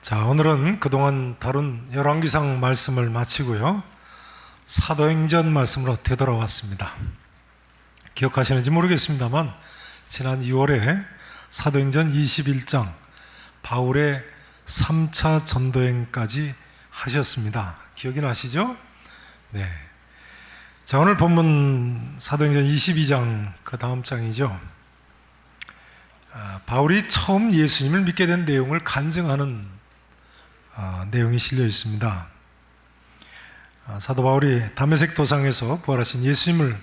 자, 오늘은 그동안 다룬 열왕기상 말씀을 마치고요, 사도행전 말씀으로 되돌아왔습니다. 기억하시는지 모르겠습니다만 지난 2월에 사도행전 21장 바울의 3차 전도행까지 하셨습니다. 기억이 나시죠? 네. 자, 오늘 본문 사도행전 22장 그 다음 장이죠. 바울이 처음 예수님을 믿게 된 내용을 간증하는 내용이 실려 있습니다. 사도 바울이 다메섹 도상에서 부활하신 예수님을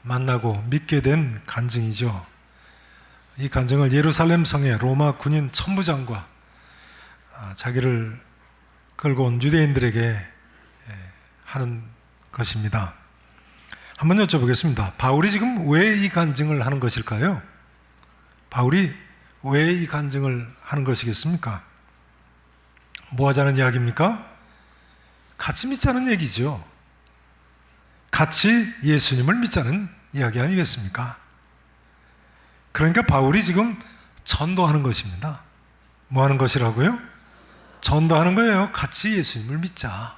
만나고 믿게 된 간증이죠. 이 간증을 예루살렘 성의 로마 군인 천부장과 자기를 끌고 온 유대인들에게 하는 것입니다. 한번 여쭤보겠습니다. 바울이 지금 왜 이 간증을 하는 것일까요? 바울이 왜 이 간증을 하는 것이겠습니까? 뭐 하자는 이야기입니까? 같이 믿자는 얘기죠. 같이 예수님을 믿자는 이야기 아니겠습니까? 그러니까 바울이 지금 전도하는 것입니다. 뭐 하는 것이라고요? 전도하는 거예요. 같이 예수님을 믿자.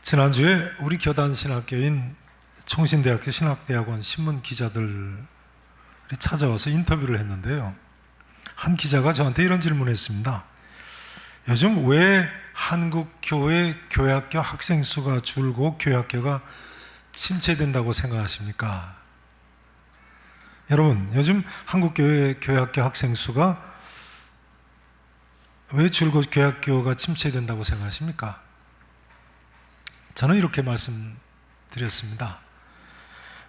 지난주에 우리 교단 신학교인 총신대학교 신학대학원 신문 기자들이 찾아와서 인터뷰를 했는데요, 한 기자가 저한테 이런 질문을 했습니다. 요즘 왜 한국 교회 교회학교 학생 수가 줄고 교회학교가 침체된다고 생각하십니까? 여러분, 요즘 한국 교회 교회학교 학생 수가 왜 줄고 교회학교가 침체된다고 생각하십니까? 저는 이렇게 말씀드렸습니다.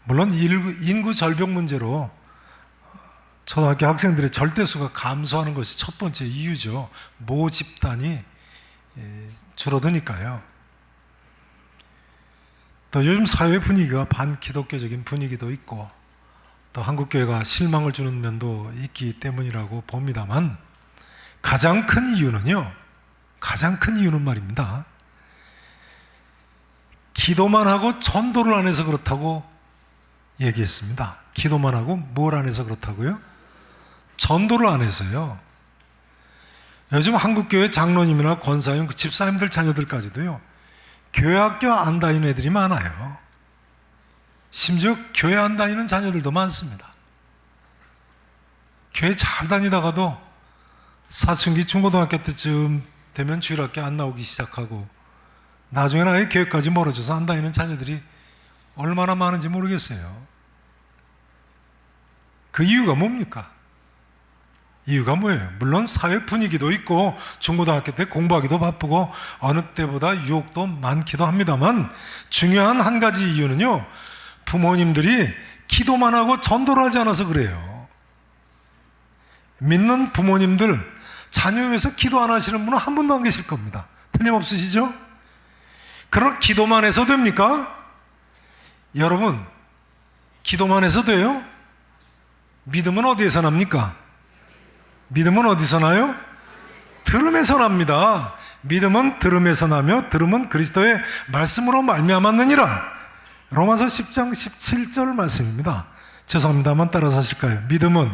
물론 인구 절벽 문제로 초등학교 학생들의 절대수가 감소하는 것이 첫 번째 이유죠. 모 집단이 줄어드니까요. 또 요즘 사회 분위기가 반기독교적인 분위기도 있고 또 한국교회가 실망을 주는 면도 있기 때문이라고 봅니다만, 가장 큰 이유는 말입니다, 기도만 하고 전도를 안 해서 그렇다고 얘기했습니다. 기도만 하고 뭘 안 해서 그렇다고요? 전도를 안 해서요. 요즘 한국교회 장로님이나 권사님, 집사님들 자녀들까지도요, 교회학교 안 다니는 애들이 많아요. 심지어 교회 안 다니는 자녀들도 많습니다. 교회 잘 다니다가도 사춘기 중고등학교 때쯤 되면 주일학교 안 나오기 시작하고 나중에는 아예 교회까지 멀어져서 안 다니는 자녀들이 얼마나 많은지 모르겠어요. 그 이유가 뭡니까? 이유가 뭐예요? 물론 사회 분위기도 있고 중고등학교 때 공부하기도 바쁘고 어느 때보다 유혹도 많기도 합니다만, 중요한 한 가지 이유는요, 부모님들이 기도만 하고 전도를 하지 않아서 그래요. 믿는 부모님들 자녀 위해서 기도 안 하시는 분은 한 분도 안 계실 겁니다. 틀림없으시죠? 그럼 기도만 해서 됩니까? 여러분, 기도만 해서 돼요? 믿음은 어디에서 납니까? 믿음은 어디서 나요? 들음에서 납니다. 믿음은 들음에서 나며 들음은 그리스도의 말씀으로 말미암았느니라. 로마서 10장 17절 말씀입니다. 죄송합니다. 한번 따라서 하실까요? 믿음은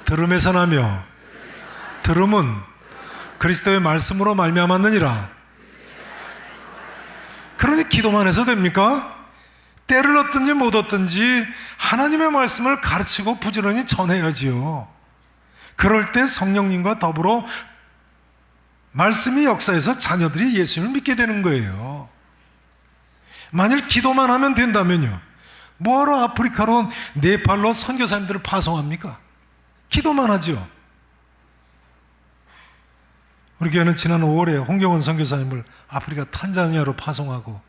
들음에서 나며 들음은 그리스도의 말씀으로 말미암았느니라. 그러니 기도만 해서 됩니까? 때를 얻든지 못 얻든지 하나님의 말씀을 가르치고 부지런히 전해야지요. 그럴 때 성령님과 더불어 말씀이 역사해서 자녀들이 예수님을 믿게 되는 거예요. 만일 기도만 하면 된다면요, 뭐하러 아프리카로 네팔로 선교사님들을 파송합니까? 기도만 하죠. 우리 교회는 지난 5월에 홍경원 선교사님을 아프리카 탄자니아로 파송하고,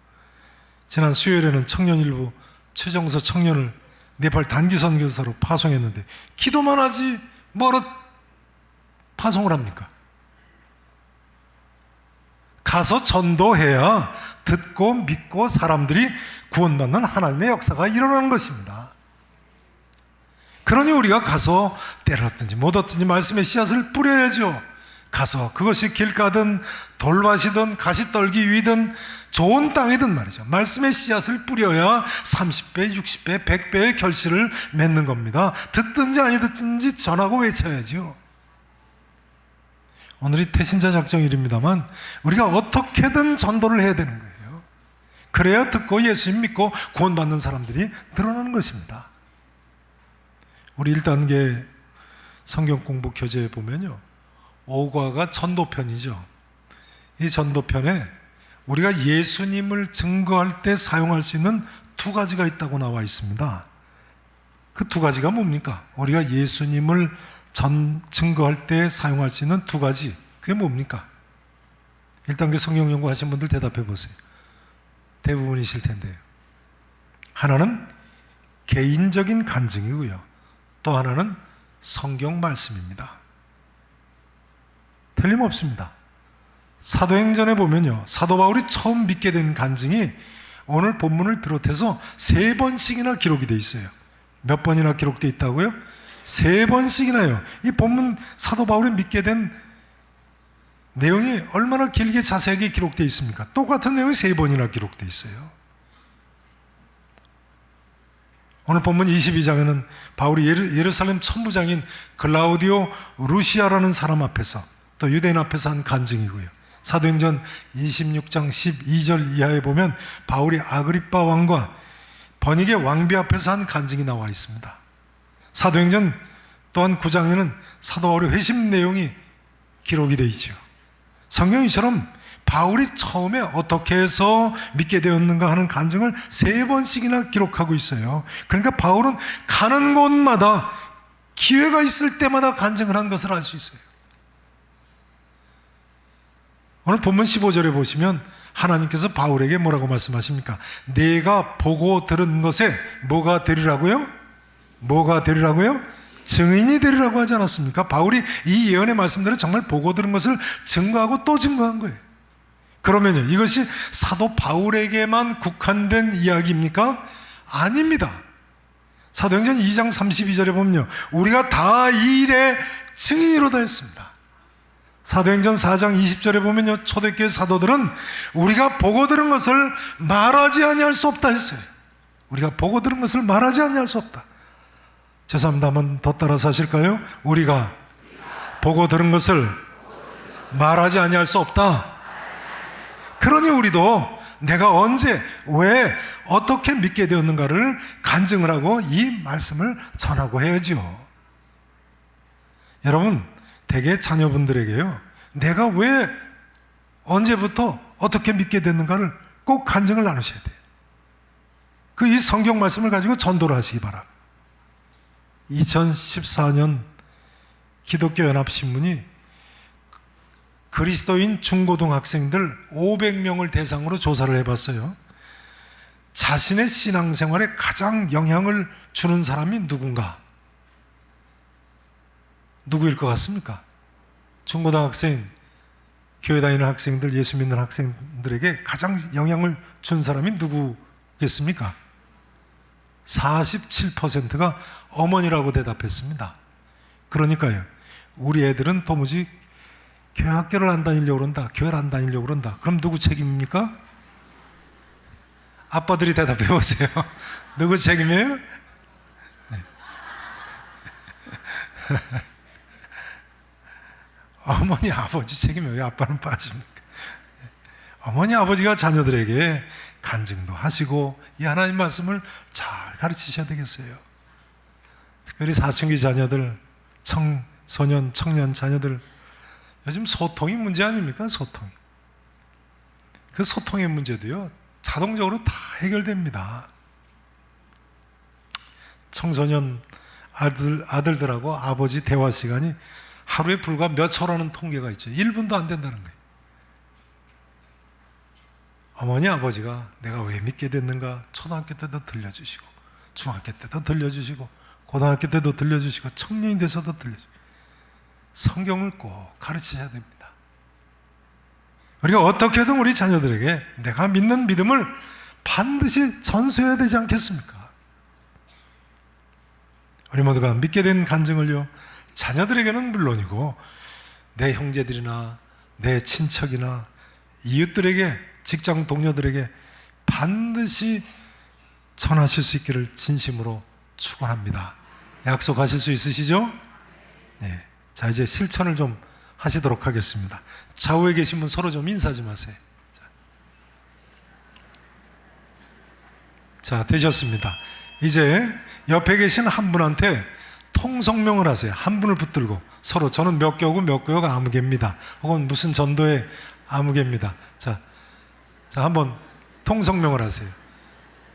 지난 수요일에는 청년일부 최정서 청년을 네팔 단기 선교사로 파송했는데, 기도만 하지 뭐하러 파송을 합니까? 가서 전도해야 듣고 믿고 사람들이 구원받는 하나님의 역사가 일어나는 것입니다. 그러니 우리가 가서 때를 얻든지 못 얻든지 말씀의 씨앗을 뿌려야죠. 가서 그것이 길가든 돌밭이든 가시떨기 위든 좋은 땅이든 말이죠, 말씀의 씨앗을 뿌려야 30배, 60배, 100배의 결실을 맺는 겁니다. 듣든지 아니 듣든지 전하고 외쳐야죠. 오늘이 태신자 작정일입니다만 우리가 어떻게든 전도를 해야 되는 거예요. 그래야 듣고 예수님 믿고 구원받는 사람들이 늘어나는 것입니다. 우리 1단계 성경 공부 교재에 보면요, 5과가 전도편이죠. 이 전도편에 우리가 예수님을 증거할 때 사용할 수 있는 두 가지가 있다고 나와 있습니다. 그 두 가지가 뭡니까? 우리가 예수님을 증거할 때 사용할 수 있는 두 가지, 그게 뭡니까? 1단계 성경 연구하신 분들 대답해 보세요. 대부분이실 텐데요. 하나는 개인적인 간증이고요, 또 하나는 성경 말씀입니다. 틀림없습니다. 사도행전에 보면요, 사도 바울이 처음 믿게 된 간증이 오늘 본문을 비롯해서 3번씩이나 기록이 되어 있어요. 몇 번이나 기록되어 있다고요? 3번씩이나요. 이 본문 사도 바울이 믿게 된 내용이 얼마나 길게 자세하게 기록되어 있습니까? 똑같은 내용이 3번이나 기록되어 있어요. 오늘 본문 22장에는 바울이 예루살렘 천부장인 글라우디오 루시아라는 사람 앞에서, 또 유대인 앞에서 한 간증이고요. 사도행전 26장 12절 이하에 보면 바울이 아그리빠 왕과 버니게 왕비 앞에서 한 간증이 나와 있습니다. 사도행전 또한 9장에는 사도 바울의 회심 내용이 기록이 되어 있죠. 성경이처럼 바울이 처음에 어떻게 해서 믿게 되었는가 하는 간증을 3번씩이나 기록하고 있어요. 그러니까 바울은 가는 곳마다 기회가 있을 때마다 간증을 한 것을 알 수 있어요. 오늘 본문 15절에 보시면 하나님께서 바울에게 뭐라고 말씀하십니까? 내가 보고 들은 것에 뭐가 되리라고요? 뭐가 되리라고요? 증인이 되리라고 하지 않았습니까? 바울이 이 예언의 말씀대로 정말 보고 들은 것을 증거하고 또 증거한 거예요. 그러면요, 이것이 사도 바울에게만 국한된 이야기입니까? 아닙니다. 사도행전 2장 32절에 보면요, 우리가 다 이 일의 증인이로다 했습니다. 사도행전 4장 20절에 보면요, 초대교회 사도들은 우리가 보고 들은 것을 말하지 아니할 수 없다 했어요. 우리가 보고 들은 것을 말하지 아니할 수 없다. 죄송합니다. 한번 더 따라서 하실까요? 우리가 보고 들은 것을 말하지 아니할 수 없다. 그러니 우리도 내가 언제, 왜, 어떻게 믿게 되었는가를 간증을 하고 이 말씀을 전하고 해야죠. 여러분, 대개 자녀분들에게요, 내가 왜, 언제부터 어떻게 믿게 됐는가를 꼭 간증을 나누셔야 돼요. 이 성경 말씀을 가지고 전도를 하시기 바랍니다. 2014년 기독교 연합신문이 그리스도인 중고등학생들 500명을 대상으로 조사를 해봤어요. 자신의 신앙생활에 가장 영향을 주는 사람이 누군가? 누구일 것 같습니까? 중고등학생, 교회 다니는 학생들, 예수 믿는 학생들에게 가장 영향을 준 사람이 누구겠습니까? 47%가 어머니라고 대답했습니다. 그러니까요, 우리 애들은 도무지 교회 학교를 안 다니려고 그런다, 교회를 안 다니려고 그런다. 그럼 누구 책임입니까? 아빠들이 대답해 보세요. 누구 책임이에요? 네. 어머니, 아버지 책임이에요. 왜 아빠는 빠집니까? 어머니, 아버지가 자녀들에게 간증도 하시고 이 하나님 말씀을 잘 가르치셔야 되겠어요. 특별히 사춘기 자녀들, 청소년, 청년 자녀들, 요즘 소통이 문제 아닙니까? 소통. 그 소통의 문제도요, 자동적으로 다 해결됩니다. 청소년 아들들하고 아버지 대화 시간이 하루에 불과 몇 초라는 통계가 있죠. 1분도 안 된다는 거예요. 어머니, 아버지가 내가 왜 믿게 됐는가 초등학교 때도 들려주시고, 중학교 때도 들려주시고, 고등학교 때도 들려주시고, 청년이 돼서도 들려주시고, 성경을 꼭 가르치셔야 됩니다. 우리가 어떻게든 우리 자녀들에게 내가 믿는 믿음을 반드시 전수해야 되지 않겠습니까? 우리 모두가 믿게 된 간증을요, 자녀들에게는 물론이고 내 형제들이나 내 친척이나 이웃들에게, 직장 동료들에게 반드시 전하실 수 있기를 진심으로 축원합니다. 약속하실 수 있으시죠? 네. 자, 이제 실천을 좀 하시도록 하겠습니다. 좌우에 계신 분 서로 좀 인사 좀 하세요. 자, 되셨습니다. 이제 옆에 계신 한 분한테 통성명을 하세요. 한 분을 붙들고 서로 저는 몇 교고 몇 교가 아무개입니다. 혹은 무슨 전도의 아무개입니다. 자, 한번 통성명을 하세요.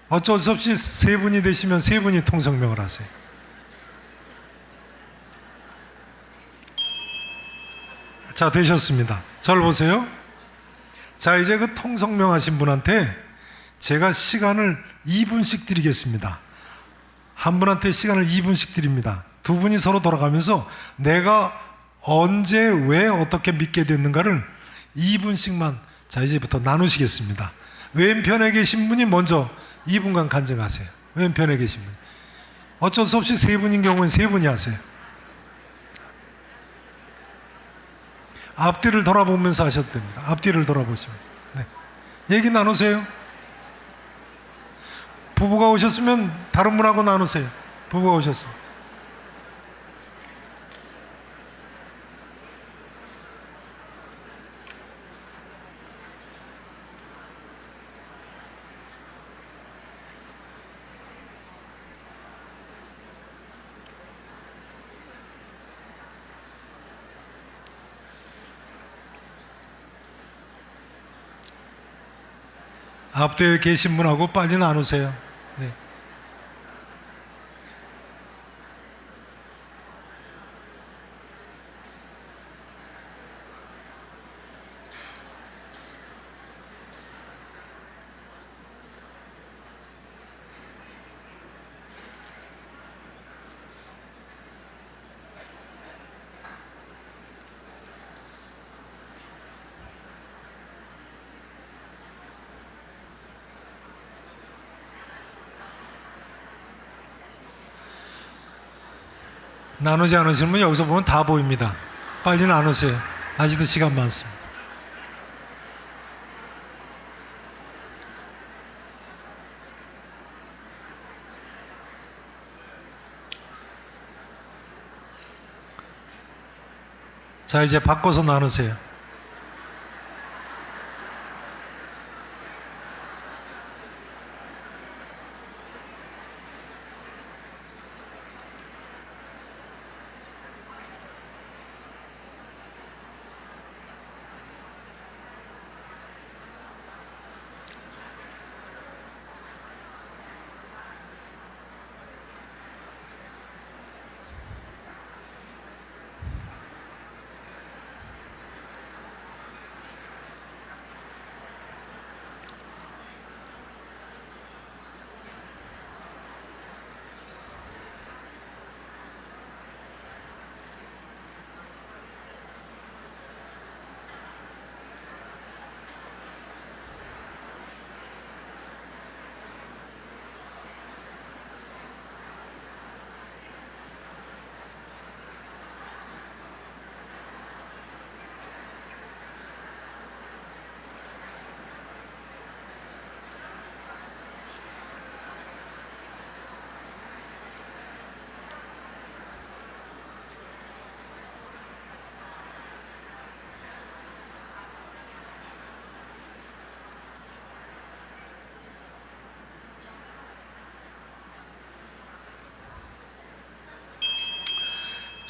어쩔 수 없이 세 분이 되시면 세 분이 통성명을 하세요. 자, 되셨습니다. 저를 보세요. 자, 이제 그 통성명 하신 분한테 제가 시간을 2분씩 드리겠습니다. 한 분한테 시간을 2분씩 드립니다. 두 분이 서로 돌아가면서 내가 언제 왜 어떻게 믿게 됐는가를 2분씩만 자 이제부터 나누시겠습니다. 왼편에 계신 분이 먼저 2분간 간증하세요. 왼편에 계신 분. 어쩔 수 없이 세 분인 경우는 세 분이 하세요. 앞뒤를 돌아보면서 하셔도 됩니다. 앞뒤를 돌아보시면서. 네. 얘기 나누세요. 부부가 오셨으면 다른 분하고 나누세요. 부부가 오셨어요. 앞뒤에 계신 분하고 빨리 나누세요. 네. 나누지 않으시는 분 여기서 보면 다 보입니다. 빨리 나누세요. 아직도 시간 많습니다. 자, 이제 바꿔서 나누세요.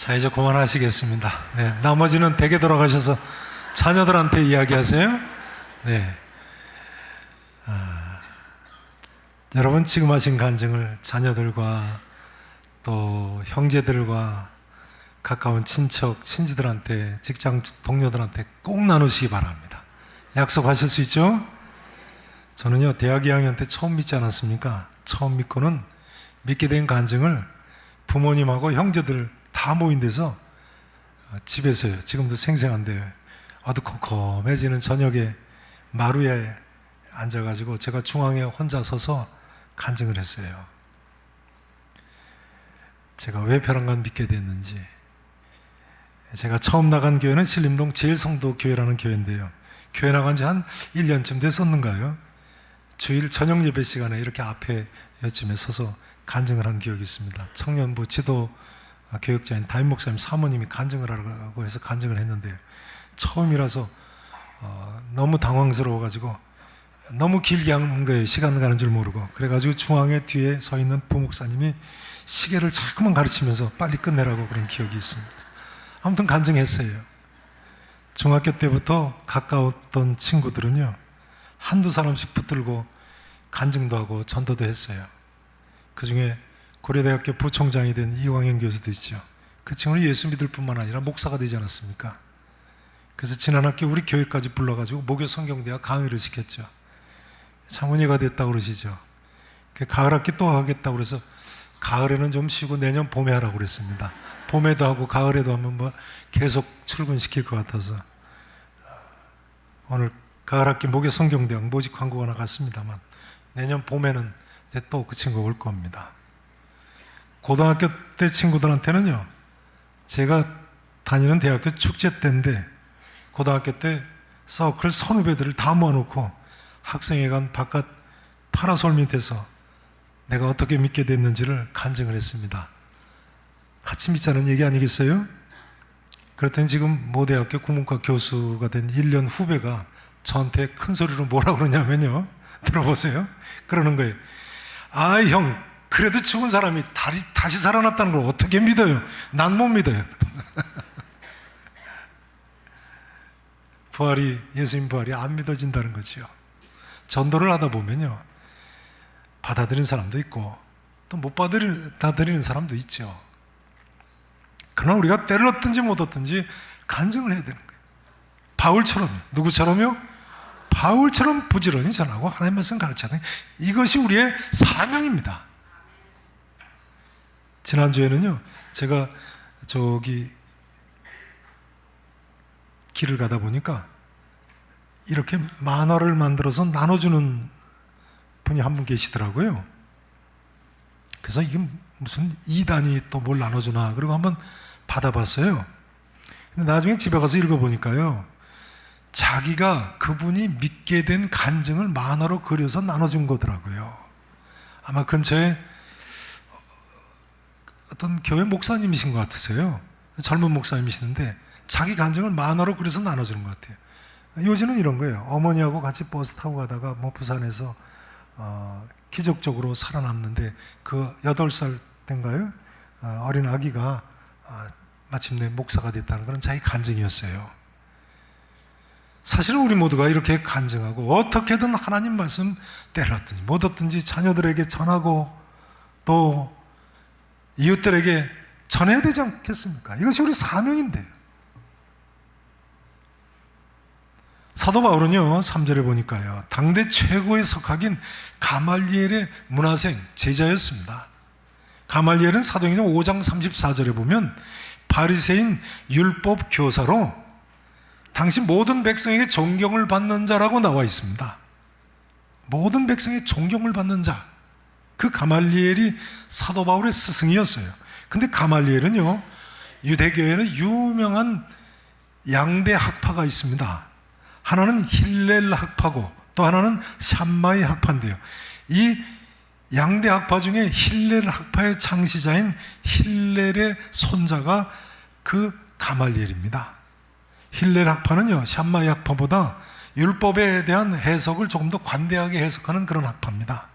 자, 이제 그만하시겠습니다. 네, 나머지는 댁에 돌아가셔서 자녀들한테 이야기하세요. 네. 여러분 지금 하신 간증을 자녀들과 또 형제들과 가까운 친척, 친지들한테, 직장 동료들한테 꼭 나누시기 바랍니다. 약속하실 수 있죠? 저는요, 대학 2학년 때 처음 믿지 않았습니까? 처음 믿고는 믿게 된 간증을 부모님하고 형제들 다 모인 데서 집에서요, 지금도 생생한데 어두컴컴해지는 저녁에 마루에 앉아가지고 제가 중앙에 혼자 서서 간증을 했어요. 제가 왜 벼랑간 믿게 됐는지. 제가 처음 나간 교회는 신림동 제일성도교회라는 교회인데요, 교회 나간 지 한 1년쯤 됐었는가요? 주일 저녁 예배 시간에 이렇게 앞에 여쯤에 서서 간증을 한 기억이 있습니다. 청년부 지도 교역자인 담임 목사님 사모님이 간증을 하라고 해서 간증을 했는데 처음이라서 너무 당황스러워가지고 너무 길게 한 거예요. 시간 가는 줄 모르고. 그래가지고 중앙에 뒤에 서 있는 부목사님이 시계를 자꾸만 가르치면서 빨리 끝내라고 그런 기억이 있습니다. 아무튼 간증했어요. 중학교 때부터 가까웠던 친구들은요, 한두 사람씩 붙들고 간증도 하고 전도도 했어요. 그 중에 고려대학교 부총장이 된 이광현 교수도 있죠. 그 친구는 예수 믿을 뿐만 아니라 목사가 되지 않았습니까? 그래서 지난 학기 우리 교회까지 불러가지고 목요 성경대학 강의를 시켰죠. 장문의가 됐다고 그러시죠. 가을 학기 또 하겠다고 그래서 가을에는 좀 쉬고 내년 봄에 하라고 그랬습니다. 봄에도 하고 가을에도 하면 뭐 계속 출근시킬 것 같아서 오늘 가을 학기 목요 성경대학 모집 광고가 나갔습니다만 내년 봄에는 이제 또 그 친구가 올 겁니다. 고등학교 때 친구들한테는요, 제가 다니는 대학교 축제 때인데 고등학교 때 서클 선후배들을 다 모아놓고 학생회관 바깥 파라솔 밑에서 내가 어떻게 믿게 됐는지를 간증을 했습니다. 같이 믿자는 얘기 아니겠어요? 그랬더니 지금 모 대학교 국문과 교수가 된 1년 후배가 저한테 큰 소리로 뭐라 그러냐면요, 들어보세요. 그러는 거예요. 아, 형, 그래도 죽은 사람이 다시 살아났다는 걸 어떻게 믿어요? 난 못 믿어요. 부활이, 예수님 부활이 안 믿어진다는 거죠. 전도를 하다 보면요, 받아들이는 사람도 있고 또 못 받아들이는 사람도 있죠. 그러나 우리가 때를 얻든지 못 얻든지 간증을 해야 되는 거예요. 바울처럼요. 누구처럼요? 바울처럼 부지런히 전하고 하나님의 말씀 가르치는, 이것이 우리의 사명입니다. 지난주에는요, 제가 길을 가다 보니까 이렇게 만화를 만들어서 나눠주는 분이 한 분 계시더라고요. 그래서 이게 무슨 2단이 또 뭘 나눠주나 그리고 한번 받아봤어요. 근데 나중에 집에 가서 읽어보니까요, 자기가 그분이 믿게 된 간증을 만화로 그려서 나눠준 거더라고요. 아마 근처에 어떤 교회 목사님이신 것 같으세요. 젊은 목사님이시는데 자기 간증을 만화로 그려서 나눠주는 것 같아요. 요즘은 이런 거예요. 어머니하고 같이 버스 타고 가다가 뭐 부산에서 기적적으로 살아남는데 그 8살 때인가요? 어린 아기가 마침내 목사가 됐다는 그런 자기 간증이었어요. 사실은 우리 모두가 이렇게 간증하고 어떻게든 하나님 말씀 때를 얻든지 못 얻든지 자녀들에게 전하고 또 이웃들에게 전해야 되지 않겠습니까? 이것이 우리 사명인데요. 사도 바울은요, 3절에 보니까요, 당대 최고의 석학인 가말리엘의 문화생 제자였습니다. 가말리엘은 사도행전 5장 34절에 보면 바리새인 율법 교사로 당시 모든 백성에게 존경을 받는 자라고 나와 있습니다. 모든 백성의 존경을 받는 자, 그 가말리엘이 사도 바울의 스승이었어요. 근데 가말리엘은요, 유대교에는 유명한 양대 학파가 있습니다. 하나는 힐렐 학파고 또 하나는 샴마이 학파인데요, 이 양대 학파 중에 힐렐 학파의 창시자인 힐렐의 손자가 그 가말리엘입니다. 힐렐 학파는요, 샴마이 학파보다 율법에 대한 해석을 조금 더 관대하게 해석하는 그런 학파입니다.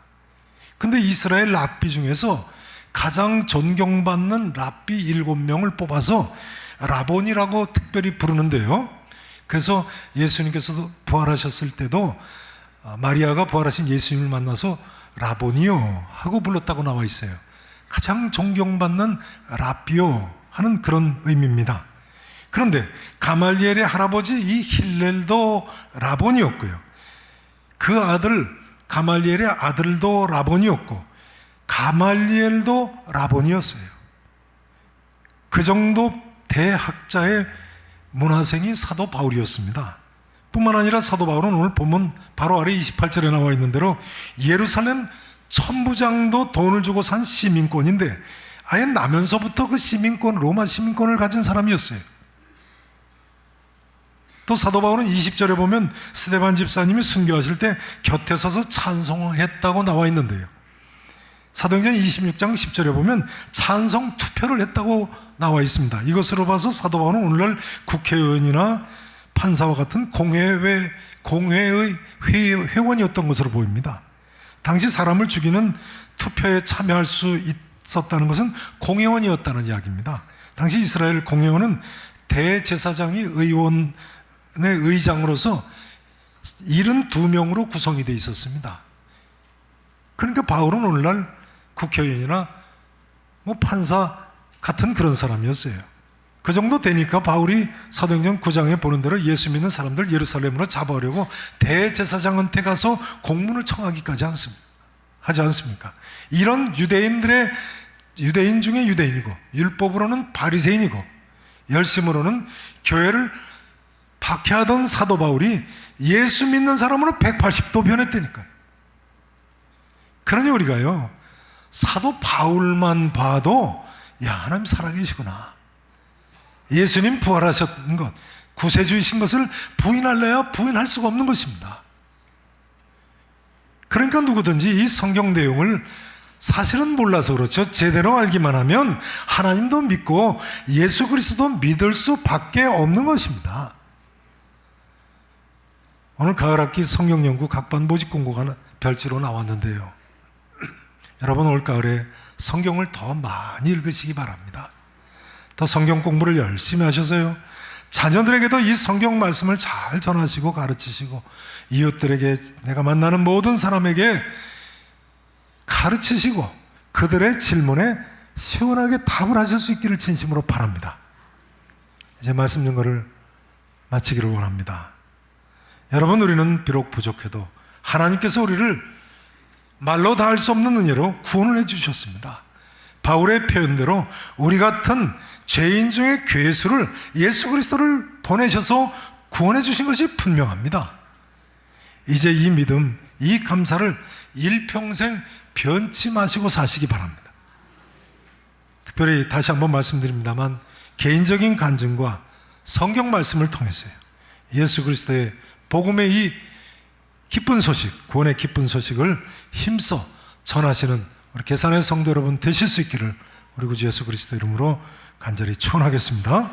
근데 이스라엘 랍비 중에서 가장 존경받는 랍비 7명을 뽑아서 라본이라고 특별히 부르는데요, 그래서 예수님께서도 부활하셨을 때도 마리아가 부활하신 예수님을 만나서 라보니요 하고 불렀다고 나와 있어요. 가장 존경받는 랍비요 하는 그런 의미입니다. 그런데 가말리엘의 할아버지 이 힐렐도 라본이었고요, 그 아들 가말리엘의 아들도 라본이었고 가말리엘도 라본이었어요. 그 정도 대학자의 문화생이 사도 바울이었습니다. 뿐만 아니라 사도 바울은 오늘 보면 바로 아래 28절에 나와 있는 대로 예루살렘 천부장도 돈을 주고 산 시민권인데 아예 나면서부터 그 시민권, 로마 시민권을 가진 사람이었어요. 또 사도 바울은 20절에 보면 스데반 집사님이 순교하실 때 곁에 서서 찬송했다고 나와 있는데요, 사도행전 26장 10절에 보면 찬성 투표를 했다고 나와 있습니다. 이것으로 봐서 사도 바울은 오늘날 국회의원이나 판사와 같은 공회의 회원이었던 것으로 보입니다. 당시 사람을 죽이는 투표에 참여할 수 있었다는 것은 공회원이었다는 이야기입니다. 당시 이스라엘 공회원은 대제사장이 의원의 의장으로서 72명으로 구성이 되어 있었습니다. 그러니까 바울은 오늘날 국회의원이나 판사 같은 그런 사람이었어요. 그 정도 되니까 바울이 사도행전 9장에 보는 대로 예수 믿는 사람들 예루살렘으로 잡아오려고 대제사장한테 가서 공문을 청하기까지 하지 않습니까? 이런 유대인 중에 유대인이고 율법으로는 바리새인이고 열심으로는 교회를 박해하던 사도 바울이 예수 믿는 사람으로 180도 변했다니까요. 그러니 우리가요, 사도 바울만 봐도 야, 하나님 살아계시구나, 예수님 부활하셨던 것, 구세주이신 것을 부인할래야 부인할 수가 없는 것입니다. 그러니까 누구든지 이 성경 내용을 사실은 몰라서 그렇죠, 제대로 알기만 하면 하나님도 믿고 예수 그리스도도 믿을 수밖에 없는 것입니다. 오늘 가을학기 성경연구 각반 모집 공고가 별지로 나왔는데요, 여러분 올 가을에 성경을 더 많이 읽으시기 바랍니다. 더 성경 공부를 열심히 하셔서요, 자녀들에게도 이 성경 말씀을 잘 전하시고 가르치시고 이웃들에게, 내가 만나는 모든 사람에게 가르치시고 그들의 질문에 시원하게 답을 하실 수 있기를 진심으로 바랍니다. 이제 말씀 연거를 마치기를 원합니다. 여러분, 우리는 비록 부족해도 하나님께서 우리를 말로 다 할 수 없는 은혜로 구원을 해주셨습니다. 바울의 표현대로 우리 같은 죄인 중에 괴수를, 예수 그리스도를 보내셔서 구원해 주신 것이 분명합니다. 이제 이 믿음, 이 감사를 일평생 변치 마시고 사시기 바랍니다. 특별히 다시 한번 말씀드립니다만, 개인적인 간증과 성경 말씀을 통해서요, 예수 그리스도의 복음의 이 기쁜 소식, 구원의 기쁜 소식을 힘써 전하시는 우리 계산의 성도 여러분 되실 수 있기를 우리 구주 예수 그리스도 이름으로 간절히 축원하겠습니다.